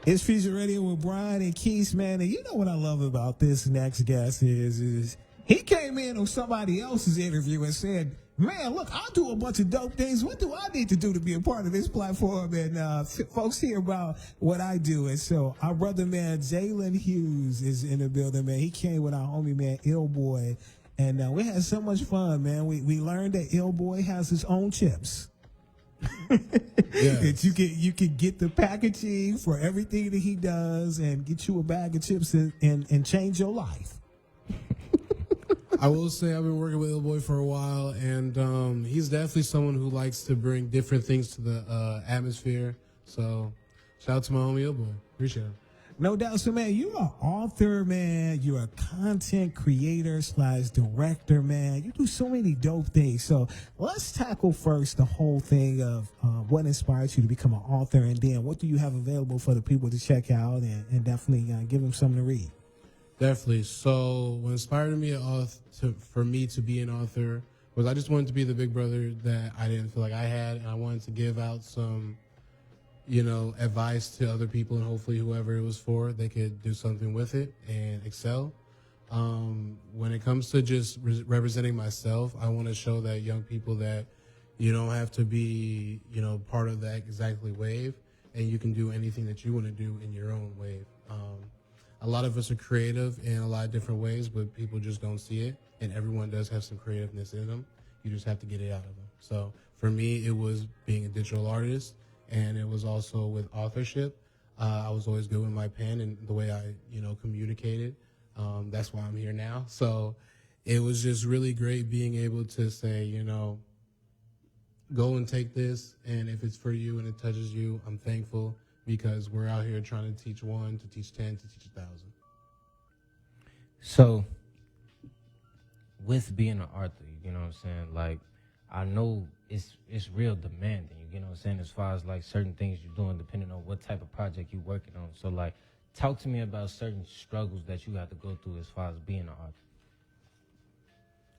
It's Future Radio with Brian and Keith, man. And you know what I love about this next guest is he came in on somebody else's interview and said, man, look, I do a bunch of dope things. What do I need to do to be a part of this platform? And folks hear about what I do. And so our brother, man, Jalen Hughes is in the building, man. He came with our homie, man, Ill Boy. And we had so much fun, man. We learned that Ill Boy has his own chips. That you can get the packaging for everything that he does and get you a bag of chips and change your life. I will say I've been working with Illboy for a while, and he's definitely someone who likes to bring different things to the atmosphere. So shout out to my homie Illboy. Appreciate it. No doubt. So, man, you're an author, man. You're a content creator / director, man. You do so many dope things. So let's tackle first the whole thing of what inspired you to become an author, and then what do you have available for the people to check out and definitely give them something to read. Definitely. So what inspired me for me to be an author was I just wanted to be the big brother that I didn't feel like I had, and I wanted to give out some advice to other people, and hopefully whoever it was for, they could do something with it and excel. When it comes to just representing myself, I want to show that young people that you don't have to be, part of that exactly wave, and you can do anything that you want to do in your own wave. A lot of us are creative in a lot of different ways, but people just don't see it, and everyone does have some creativeness in them. You just have to get it out of them. So for me, it was being a digital artist, and it was also with authorship. I was always good with my pen and the way I, communicated. That's why I'm here now. So it was just really great being able to say, go and take this, and if it's for you and it touches you, I'm thankful, because we're out here trying to teach one, to teach 10, to teach 1,000. So with being an author, you know what I'm saying? Like, I know it's real demanding, you know what I'm saying, as far as like certain things you're doing depending on what type of project you're working on. So like, talk to me about certain struggles that you have to go through as far as being an author.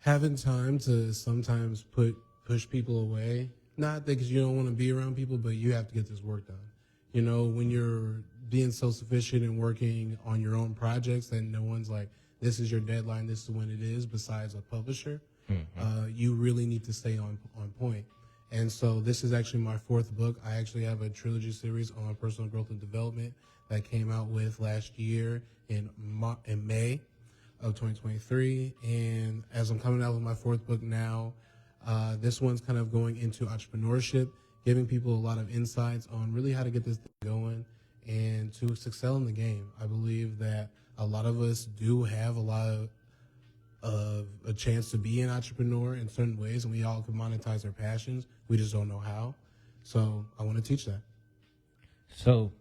Having time to sometimes push people away, not because you don't want to be around people, but you have to get this work done. When you're being self-sufficient and working on your own projects, and no one's like, this is your deadline, this is when it is, besides a publisher. You really need to stay on point. And so this is actually my 4th book. I actually have a trilogy series on personal growth and development that came out with last year in May of 2023. And as I'm coming out with my 4th book now, this one's kind of going into entrepreneurship, giving people a lot of insights on really how to get this thing going and to excel in the game. I believe that a lot of us do have a lot of a chance to be an entrepreneur in certain ways, and we all can monetize our passions. We just don't know how. So I want to teach that. So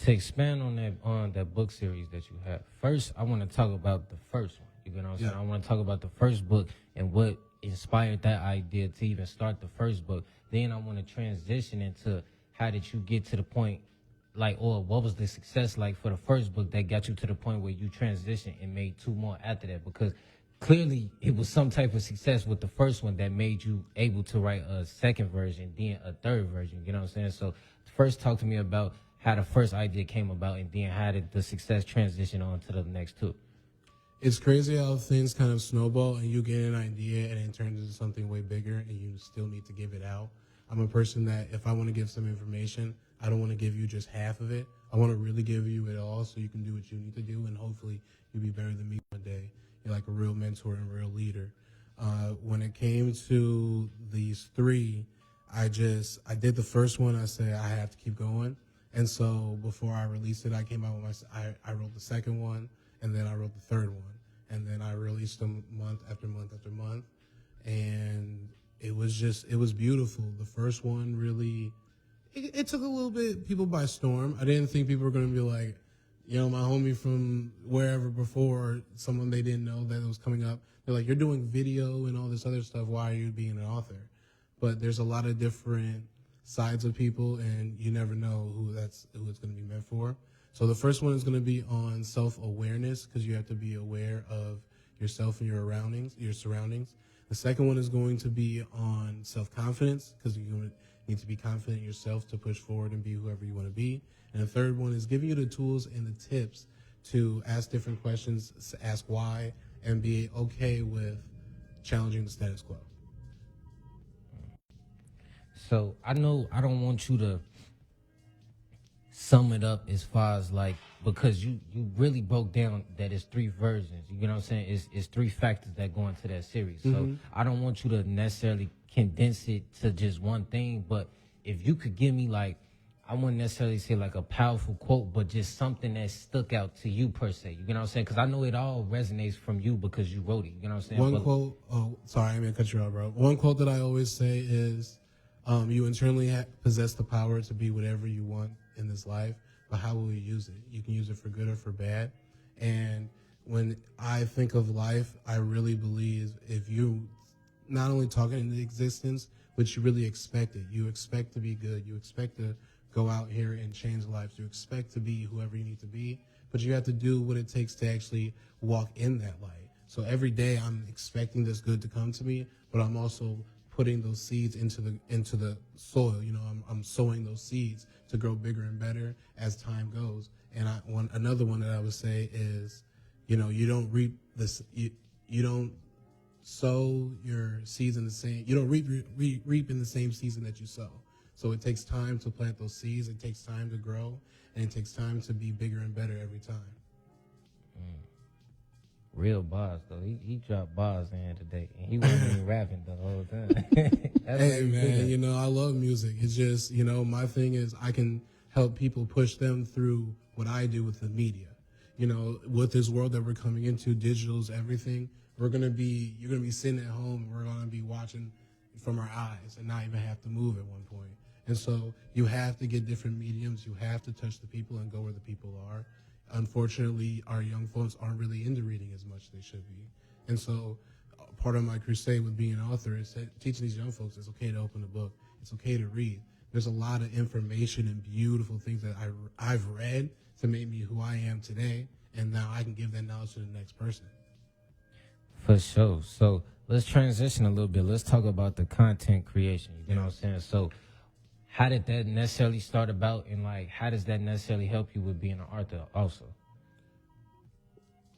to expand on that book series that you have, first I want to talk about the first one. You know what I'm saying? I want to talk about the first book and what inspired that idea to even start the first book. Then I want to transition into how did you get to the point, like, or what was the success like for the first book that got you to the point where you transitioned and made 2 more after that? Because clearly it was some type of success with the first one that made you able to write a second version, then a third version. You know what I'm saying? So first talk to me about how the first idea came about, and then how did the success transition on to the next 2? It's crazy how things kind of snowball, and you get an idea and it turns into something way bigger, and you still need to give it out. I'm a person that if I want to give some information, I don't want to give you just half of it. I want to really give you it all so you can do what you need to do, and hopefully you'll be better than me one day. You're like a real mentor and a real leader. When it came to these 3, I did the first one. I said I have to keep going. And so before I released it, I came out with I wrote the second one, and then I wrote the third one. And then I released them month after month after month. And it was beautiful. The first one really, it took a little bit people by storm. I didn't think people were going to be like, my homie from wherever before, someone they didn't know that it was coming up. They're like, you're doing video and all this other stuff. Why are you being an author? But there's a lot of different sides of people, and you never know who it's going to be meant for. So the first one is going to be on self-awareness, because you have to be aware of yourself and your surroundings. The second one is going to be on self-confidence, because You need to be confident in yourself to push forward and be whoever you want to be. And the third one is giving you the tools and the tips to ask different questions, ask why, and be okay with challenging the status quo. So I know I don't want you to sum it up as far as like, because you really broke down that it's 3 versions. You know what I'm saying? It's 3 factors that go into that series. So I don't want you to necessarily condense it to just one thing, but if you could give me like, I wouldn't necessarily say like a powerful quote, but just something that stuck out to you per se. You know what I'm saying? Because I know it all resonates from you because you wrote it. You know what I'm saying? One quote. Oh, sorry, I mean cut you off, bro. One quote that I always say is, "You internally possess the power to be whatever you want in this life, but how will you use it? You can use it for good or for bad." And when I think of life, I really believe if you not only talk it into existence, but you really expect it. You expect to be good. You expect to go out here and change lives. You expect to be whoever you need to be, but you have to do what it takes to actually walk in that light. So every day I'm expecting this good to come to me, but I'm also putting those seeds into the soil. You know, I'm sowing those seeds to grow bigger and better as time goes. And another one that I would say is, you know, you don't reap this. You don't sow your seeds in the same. You don't reap in the same season that you sow. So it takes time to plant those seeds. It takes time to grow, and it takes time to be bigger and better every time. Real bars though. He dropped bars in here today, and he wasn't even rapping the whole time. Hey man, you know I love music. It's just, you know, my thing is I can help people push them through what I do with the media. You know, with this world that we're coming into, digital's everything. You're gonna be sitting at home, and we're gonna be watching from our eyes and not even have to move at one point. And so you have to get different mediums. You have to touch the people and go where the people are. Unfortunately, our young folks aren't really into reading as much as they should be. And so part of my crusade with being an author is teaching these young folks it's okay to open a book. It's okay to read. There's a lot of information and beautiful things that I've read to make me who I am today. And now I can give that knowledge to the next person. For sure. So let's transition a little bit. Let's talk about the content creation. You know what I'm saying? So how did that necessarily start about, and like how does that necessarily help you with being an author also?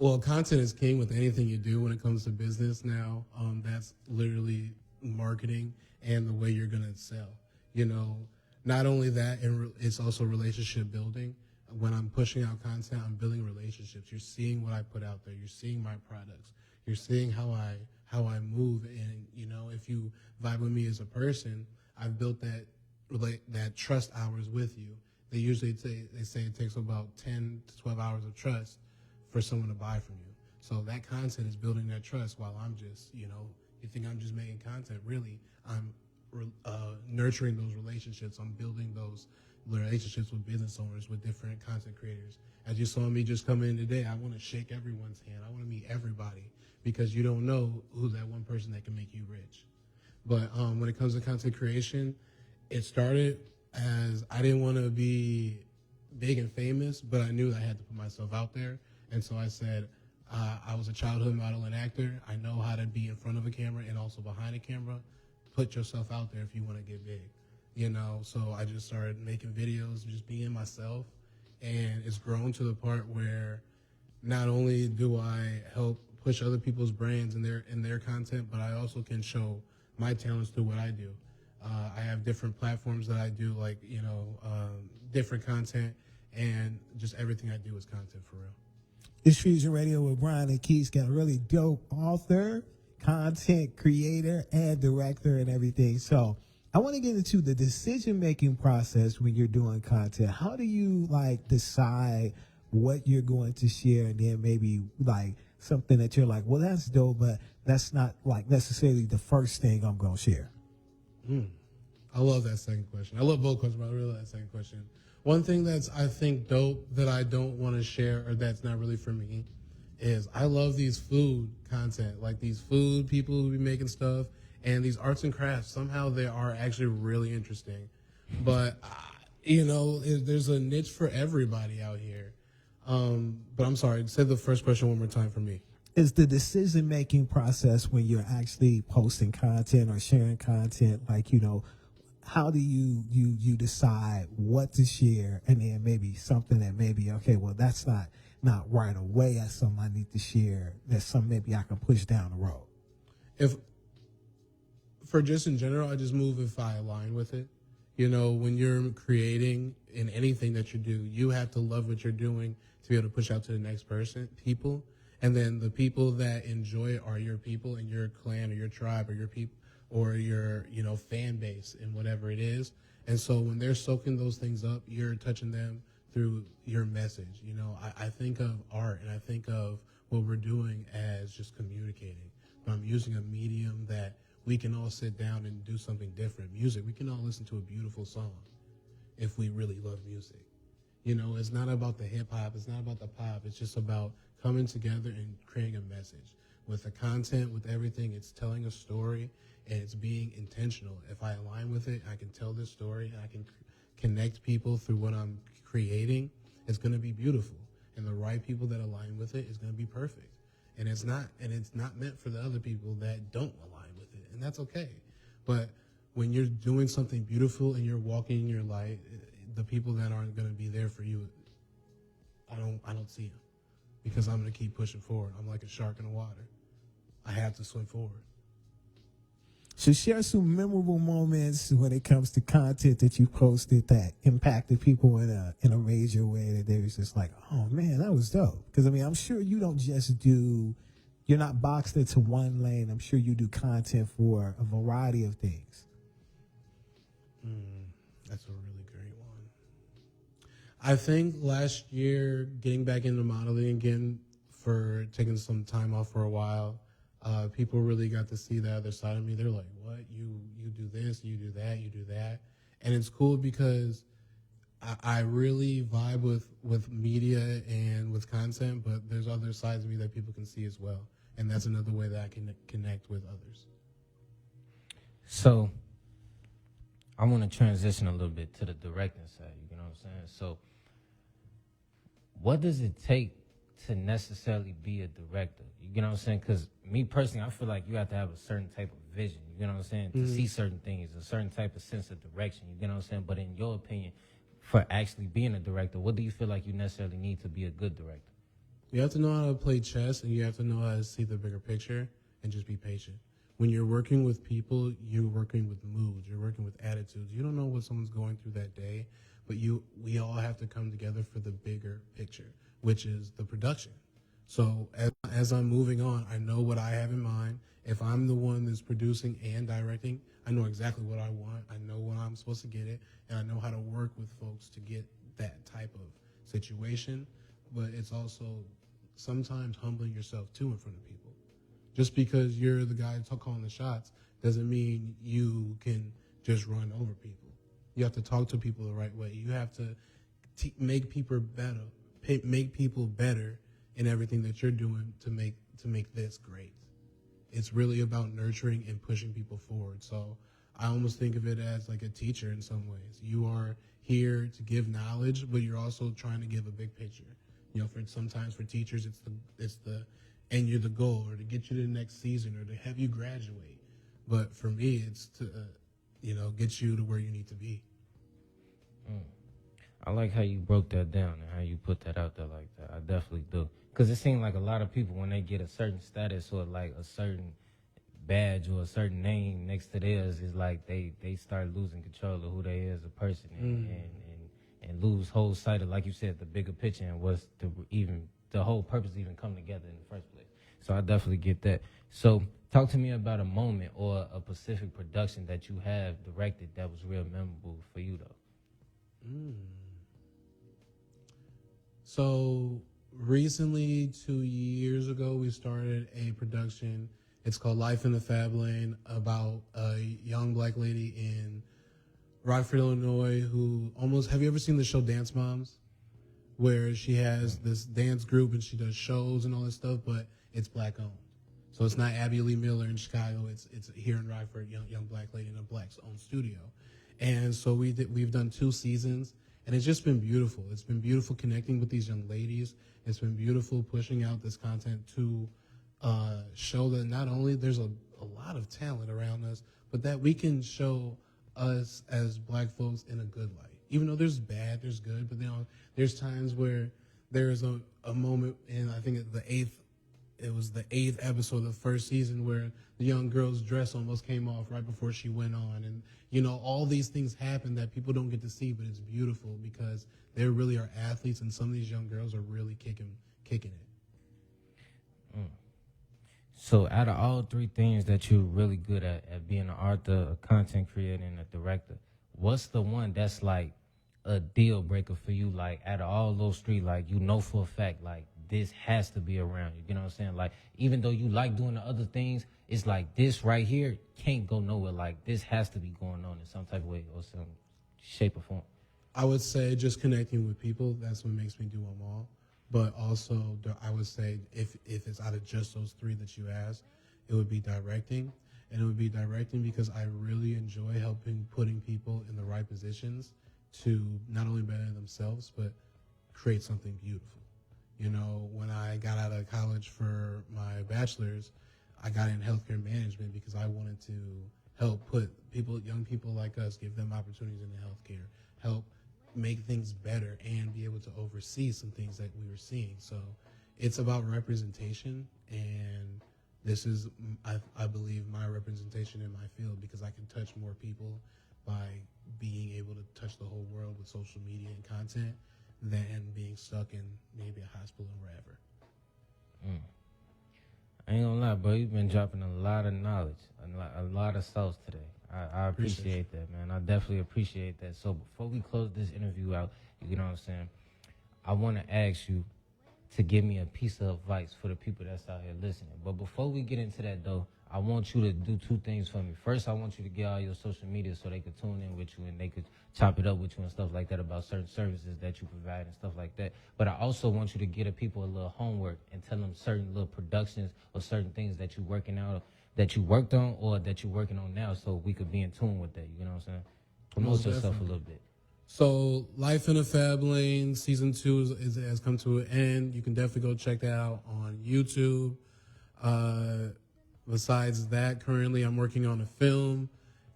Well, content is king with anything you do when it comes to business now. That's literally marketing and the way you're going to sell. You know, not only that, it's also relationship building. When I'm pushing out content, I'm building relationships. You're seeing what I put out there. You're seeing my products. You're seeing how I move. And, you know, if you vibe with me as a person, I've built that trust hours with you. They usually say it takes about 10 to 12 hours of trust for someone to buy from you. So that content is building that trust while I'm just, you know, you think I'm just making content. Really, I'm nurturing those relationships. I'm building those relationships with business owners, with different content creators. As you saw me just come in today, I want to shake everyone's hand. I want to meet everybody because you don't know who's that one person that can make you rich. But when it comes to content creation, it started as I didn't want to be big and famous, but I knew that I had to put myself out there. And so I said, I was a childhood model and actor. I know how to be in front of a camera and also behind a camera. Put yourself out there if you want to get big, you know? So I just started making videos, just being myself. And it's grown to the part where not only do I help push other people's brands in their content, but I also can show my talents through what I do. I have different platforms that I do, like, you know, different content, and just everything I do is content for real. It's Fusion Radio with Brian and Keith. Got a really dope author, content creator, and director and everything. So I want to get into the decision-making process when you're doing content. How do you, like, decide what you're going to share, and then maybe, like, something that you're like, well, that's dope, but that's not, like, necessarily the first thing I'm going to share? I love that second question. I love both questions, but I really love that second question. One thing that's, I think, dope that I don't want to share, or that's not really for me, is I love these food content, like these food people who be making stuff, and these arts and crafts. Somehow they are actually really interesting. But, you know, there's a niche for everybody out here. But I'm sorry, say the first question one more time for me. Is the decision-making process when you're actually posting content or sharing content, like, you know, how do you decide what to share, and then maybe something that maybe, okay, well, that's not right away as something I need to share, that's something maybe I can push down the road? If for just in general, I just move if I align with it. You know, when you're creating in anything that you do, you have to love what you're doing to be able to push out to the next people. And then the people that enjoy it are your people and your clan or your tribe or your people or your, fan base and whatever it is. And so when they're soaking those things up, you're touching them through your message. I think of art and I think of what we're doing as just communicating. But I'm using a medium that we can all sit down and do something different. Music, we can all listen to a beautiful song if we really love music. It's not about the hip hop, it's not about the pop, it's just about coming together and creating a message. With the content, with everything, it's telling a story and it's being intentional. If I align with it, I can tell this story and I can connect people through what I'm creating. It's going to be beautiful. And the right people that align with it is going to be perfect. And it's not meant for the other people that don't align with it, and that's okay. But when you're doing something beautiful and you're walking in your light, the people that aren't going to be there for you, I don't see them, because I'm going to keep pushing forward. I'm like a shark in the water. I have to swim forward. So share some memorable moments when it comes to content that you posted that impacted people in a major way, that they was just like, oh man, that was dope. Because I'm sure you don't just you're not boxed into one lane. I'm sure you do content for a variety of things. That's a really great one. I think last year, getting back into modeling again, for taking some time off for a while, people really got to see the other side of me. They're like, what? You do this, you do that, you do that. And it's cool because I really vibe with media and with content, but there's other sides of me that people can see as well. And that's another way that I can connect with others. So I want to transition a little bit to the directing side, you know what I'm saying? So what does it take to necessarily be a director? You know what I'm saying? Because me personally, I feel like you have to have a certain type of vision, you know what I'm saying, to see certain things, a certain type of sense of direction, you know what I'm saying? But in your opinion, for actually being a director, what do you feel like you necessarily need to be a good director? You have to know how to play chess, and you have to know how to see the bigger picture and just be patient. When you're working with people, you're working with moods, you're working with attitudes. You don't know what someone's going through that day, but we all have to come together for the bigger picture, which is the production. So as I'm moving on, I know what I have in mind. If I'm the one that's producing and directing, I know exactly what I want. I know when I'm supposed to get it, and I know how to work with folks to get that type of situation. But it's also sometimes humbling yourself too in front of people. Just because you're the guy calling the shots doesn't mean you can just run over people. You have to talk to people the right way. You have to make people better in everything that you're doing to make this great. It's really about nurturing and pushing people forward. So I almost think of it as like a teacher in some ways. You are here to give knowledge, but you're also trying to give a big picture. Sometimes for teachers, it's the and you're the goal, or to get you to the next season, or to have you graduate. But for me, it's to get you to where you need to be. I like how you broke that down and how you put that out there like that. I definitely do. Because it seems like a lot of people, when they get a certain status or like a certain badge or a certain name next to theirs, is like they start losing control of who they is as a person and lose whole sight of, like you said, the bigger picture and what's the whole purpose to even come together in the first place. So I definitely get that. So talk to me about a moment or a specific production that you have directed that was real memorable for you, though. So recently, 2 years ago, we started a production. It's called Life in the Fab Lane, about a young black lady in Rockford, Illinois, have you ever seen the show Dance Moms? Where she has this dance group and she does shows and all that stuff, but it's black owned. So it's not Abby Lee Miller in Chicago. It's here in Rockford, young black lady in a black's owned studio. And so we've done 2 seasons, and it's just been beautiful. It's been beautiful connecting with these young ladies. It's been beautiful pushing out this content to show that not only there's a lot of talent around us, but that we can show us as black folks in a good light. Even though there's bad, there's good, but there's times where there's a moment in, I think it was the eighth episode of the first season where the young girl's dress almost came off right before she went on. And, all these things happen that people don't get to see, but it's beautiful because they really are athletes, and some of these young girls are really kicking it. So out of all three things that you're really good at being an author, a content creator, and a director, what's the one that's like a deal breaker for you? Like out of all those three, like for a fact, like this has to be around you. You know what I'm saying? Like even though you like doing the other things, it's like this right here can't go nowhere. Like this has to be going on in some type of way or some shape or form. I would say just connecting with people. That's what makes me do them all. But also, I would say if it's out of just those three that you asked, it would be directing. And it would be directing because I really enjoy putting people in the right positions to not only better themselves, but create something beautiful. When I got out of college for my bachelor's, I got in healthcare management because I wanted to help put young people like us, give them opportunities in healthcare, help make things better and be able to oversee some things that we were seeing. So it's about representation, and this is, I believe, my representation in my field because I can touch more people by being able to touch the whole world with social media and content than being stuck in maybe a hospital or wherever. I ain't gonna lie, bro. You've been dropping a lot of knowledge, a lot of sauce today. I appreciate that, man. I definitely appreciate that. So before we close this interview out, you know what I'm saying, I want to ask you to give me a piece of advice for the people that's out here listening. But before we get into that, though, I want you to do two things for me. First, I want you to get all your social media so they could tune in with you and they could chop it up with you and stuff like that about certain services that you provide and stuff like that. But I also want you to give the people a little homework and tell them certain little productions or certain things that you're working out, that you worked on or that you're working on now, so we could be in tune with that. You know what I'm saying? Promote yourself a little bit. So Life in a Fab Lane season 2 has come to an end. You can definitely go check that out on YouTube. Besides that, currently I'm working on a film,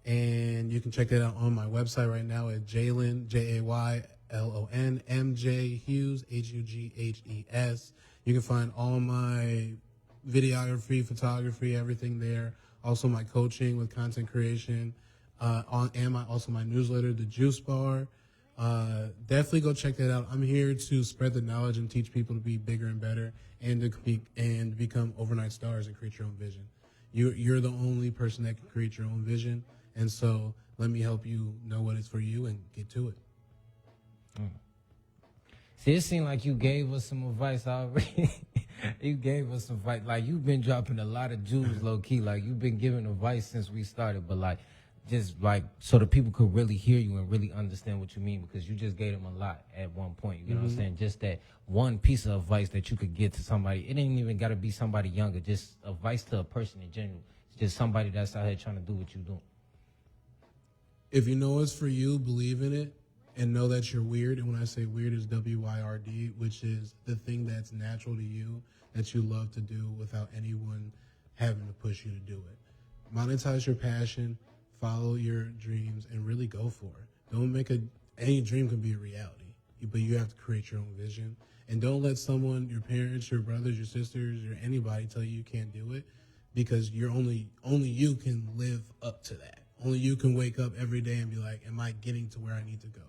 and you can check that out on my website right now at Jaylon, Jaylon, MJ Hughes, Hughes. You can find all my videography, photography, everything there. Also my coaching with content creation, also my newsletter, The Juice Bar. Definitely go check that out. I'm here to spread the knowledge and teach people to be bigger and better and to become overnight stars and create your own vision. You're the only person that can create your own vision, and so let me help you know what it's for you and get to it. See, it seemed like you gave us some advice already. You gave us some advice. Like, you've been dropping a lot of jewels, low-key. Like, you've been giving advice since we started, but, like, just, like, so the people could really hear you and really understand what you mean, because you just gave them a lot at one point. You know what I'm saying? Just that one piece of advice that you could give to somebody. It ain't even got to be somebody younger. Just advice to a person in general. It's just somebody that's out here trying to do what you do. If you know it's for you, believe in it. And know that you're weird. And when I say weird, is WYRD, which is the thing that's natural to you, that you love to do without anyone having to push you to do it. Monetize your passion, follow your dreams, and really go for it. Don't make any dream can be a reality, but you have to create your own vision. And don't let someone, your parents, your brothers, your sisters, or anybody tell you can't do it, because only you can live up to that. Only you can wake up every day and be like, am I getting to where I need to go?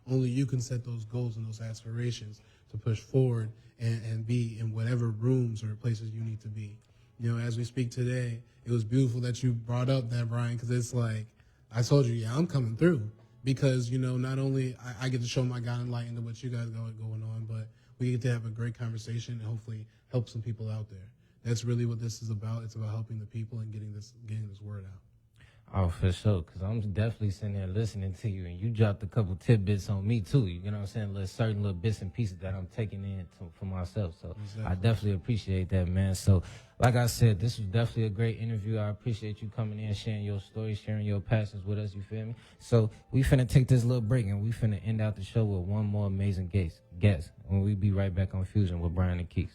Only you can set those goals and those aspirations to push forward and be in whatever rooms or places you need to be. You know, as we speak today, it was beautiful that you brought up that, Brian, because it's like, I told you, yeah, I'm coming through. Because, you know, not only I get to show my God and light into what you guys got going on, but we get to have a great conversation and hopefully help some people out there. That's really what this is about. It's about helping the people and getting this word out. Oh, for sure, because I'm definitely sitting there listening to you, and you dropped a couple tidbits on me, too. You know what I'm saying? Certain little bits and pieces that I'm taking in for myself. So exactly. I definitely appreciate that, man. So, like I said, this was definitely a great interview. I appreciate you coming in, sharing your story, sharing your passions with us, you feel me? So we finna take this little break, and we finna end out the show with one more amazing guest. When we be right back on Fusion with Brian and Keith.